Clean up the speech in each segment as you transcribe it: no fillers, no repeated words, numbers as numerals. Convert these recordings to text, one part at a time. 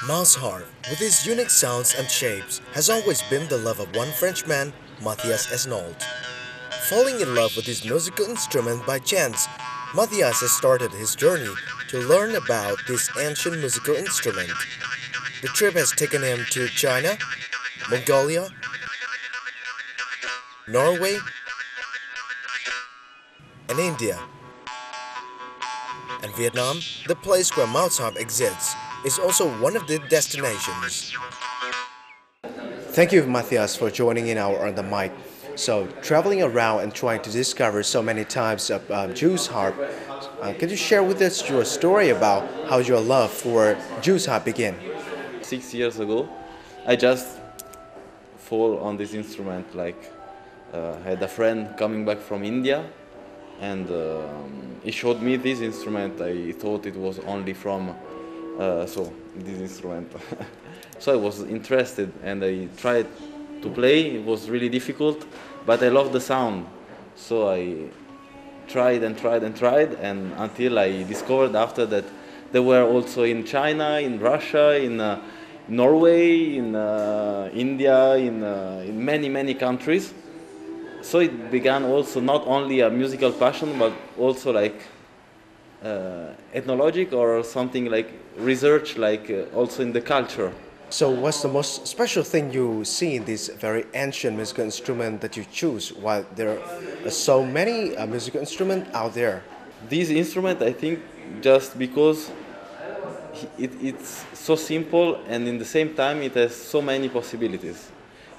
Mouse harp, with its unique sounds and shapes, has always been the love of one Frenchman, Mathias Esnault. Falling in love with his musical instrument by chance, Mathias has started his journey to learn about this ancient musical instrument. The trip has taken him to China, Mongolia, Norway, and India. And Vietnam, the place where mouse harp exists, is also one of the destinations. Thank you, Matthias, for joining in our On the Mic. So, traveling around and trying to discover so many types of Jews harp, can you share with us your story about how your love for Jews harp began? 6 years ago, I just fall on this instrument. I had a friend coming back from India, and he showed me this instrument. I thought it was only from this instrument. So I was interested, and I tried to play. It was really difficult, but I loved the sound. So I tried and tried and tried, and until I discovered after that they were also in China, in Russia, in Norway, in India, in many countries. So it began also not only a musical passion, but also like ethnologic or something like research, also in the culture. So, what's the most special thing you see in this very ancient musical instrument that you choose while there are so many musical instruments out there? This instrument, I think, just because it's so simple, and in the same time it has so many possibilities.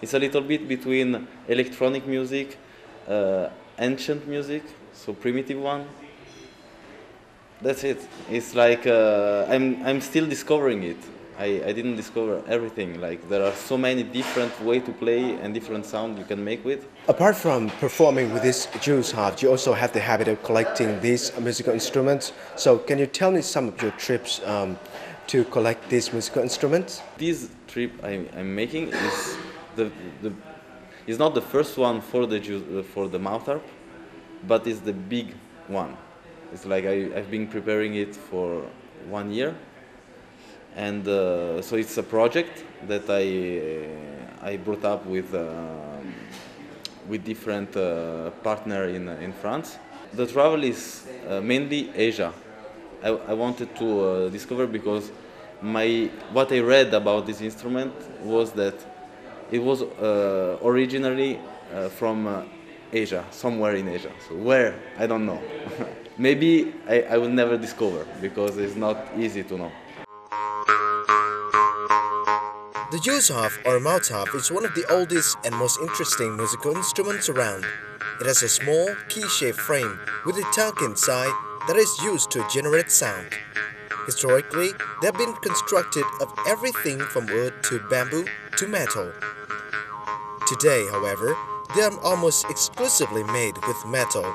It's a little bit between electronic music, ancient music, so primitive one. That's it. It's like I'm still discovering it. I didn't discover everything. Like, there are so many different ways to play and different sound you can make with. Apart from performing with this Jews harp, you also have the habit of collecting these musical instruments. So, can you tell me some of your trips to collect these musical instruments? This trip I'm making is not the first one for the mouth harp, but it's the big one. It's like I've been preparing it for 1 year, and so it's a project that I brought up with different partner in France. The travel is mainly Asia. I wanted to discover, because what I read about this instrument was that it was originally from Asia, somewhere in Asia. So where, I don't know. Maybe I will never discover, because it's not easy to know. The Jews harp or mouth harp is one of the oldest and most interesting musical instruments around. It has a small, key-shaped frame with a tank inside that is used to generate sound. Historically, they have been constructed of everything from wood to bamboo to metal. Today, however, they are almost exclusively made with metal.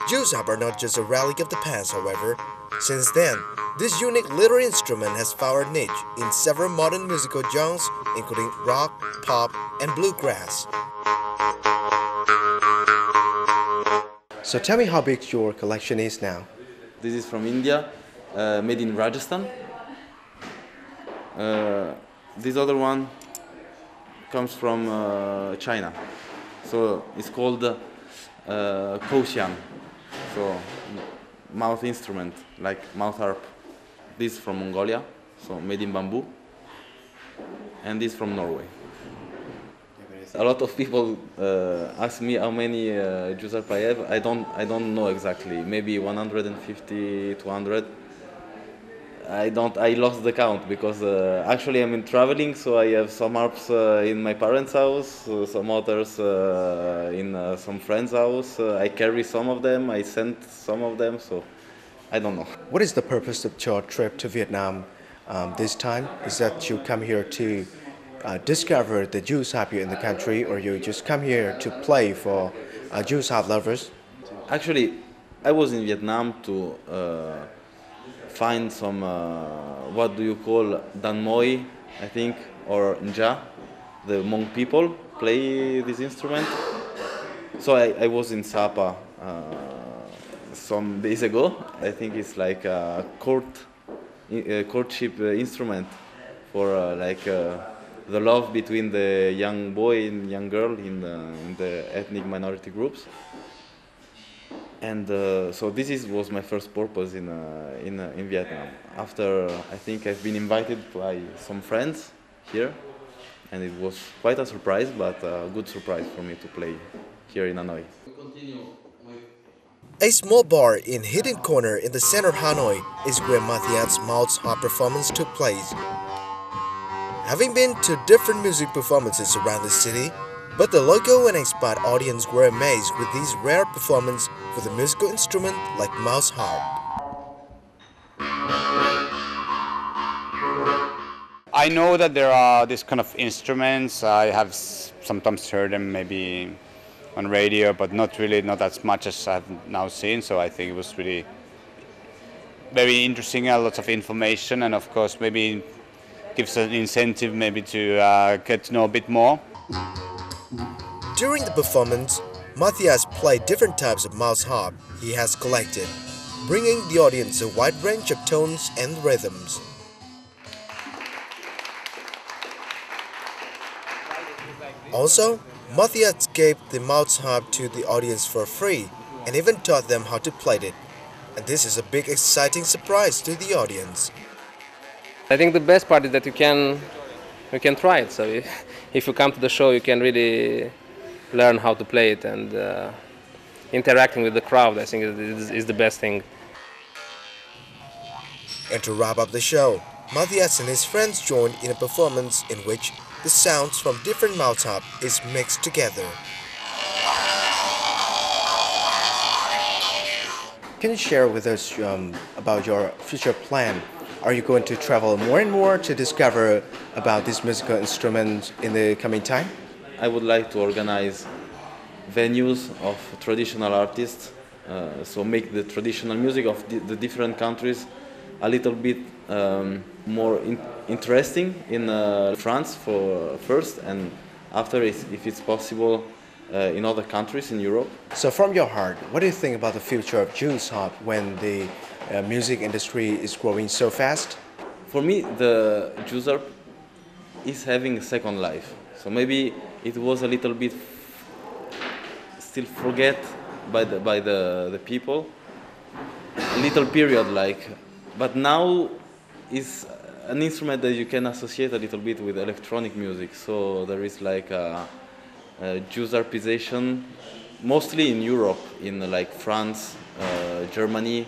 Jews harp are not just a relic of the past, however. Since then, this unique little instrument has found a niche in several modern musical genres, including rock, pop, and bluegrass. So tell me how big your collection is now. This is from India, made in Rajasthan. This other one comes from China. So it's called Kouxian, so mouth instrument, like mouth harp. This from Mongolia, so made in bamboo, and this from Norway. A lot of people ask me how many Jews harp I have. I don't know exactly. Maybe 150, 200. I lost the count, because actually I'm in traveling, so I have some harps in my parents' house, some others in some friends' house. I carry some of them, I send some of them, so I don't know. What is the purpose of your trip to Vietnam this time? Is that you come here to discover the Jews harp in the country, or you just come here to play for Jews harp lovers? Actually, I was in Vietnam to find some, what do you call, Dan Moi, I think, or Nja, the Hmong people play this instrument. So I was in Sapa some days ago. I think it's like a court courtship instrument for the love between the young boy and young girl in the ethnic minority groups. And so this was my first purpose in Vietnam. After I think I've been invited by some friends here, and it was quite a surprise, but a good surprise for me to play here in Hanoi. A small bar in hidden corner in the center of Hanoi is where Mathias' Mouth's harp performance took place. Having been to different music performances around the city, but the local and expat audience were amazed with these rare performances with a musical instrument like Mouth's harp. I know that there are these kind of instruments. I have sometimes heard them maybe on radio, but not as much as I've now seen. So I think it was really very interesting, lots of information, and of course maybe gives an incentive maybe to get to know a bit more. During the performance, Mathias played different types of Mouth's harp he has collected, bringing the audience a wide range of tones and rhythms. Also, Mathias gave the Mouth's harp to the audience for free and even taught them how to play it. And this is a big exciting surprise to the audience. I think the best part is that you can try it. So if you come to the show, you can really learn how to play it, and interacting with the crowd, I think, is the best thing. And to wrap up the show, Mathias and his friends joined in a performance in which the sounds from different Mouth's harp is mixed together. Can you share with us about your future plan? Are you going to travel more and more to discover about this musical instrument in the coming time? I would like to organize venues of traditional artists, so make the traditional music of the different countries a little bit more interesting in France first, and after, if it's possible, in other countries in Europe. So from your heart, what do you think about the future of Jews harp when the music industry is growing so fast? For me, the Jews harp is having a second life. So maybe it was a little bit still forget by the people, a little period like, but now is an instrument that you can associate a little bit with electronic music. So there is like a Jews harpization, mostly in Europe, in like France, Germany,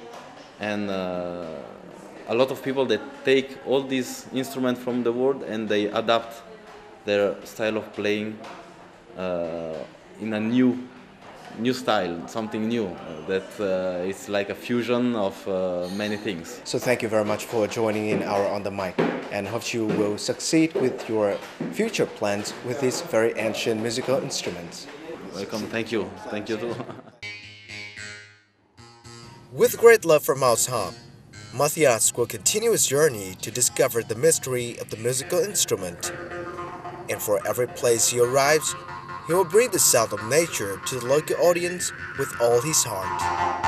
and a lot of people that take all these instruments from the world and they adapt their style of playing in a new style, something new that is like a fusion of many things. So thank you very much for joining in our On the Mic, and hope you will succeed with your future plans with these very ancient musical instruments. Welcome, thank you too. With great love for Mouth's harp, Mathias will continue his journey to discover the mystery of the musical instrument. And for every place he arrives, he will bring the sound of nature to the local audience with all his heart.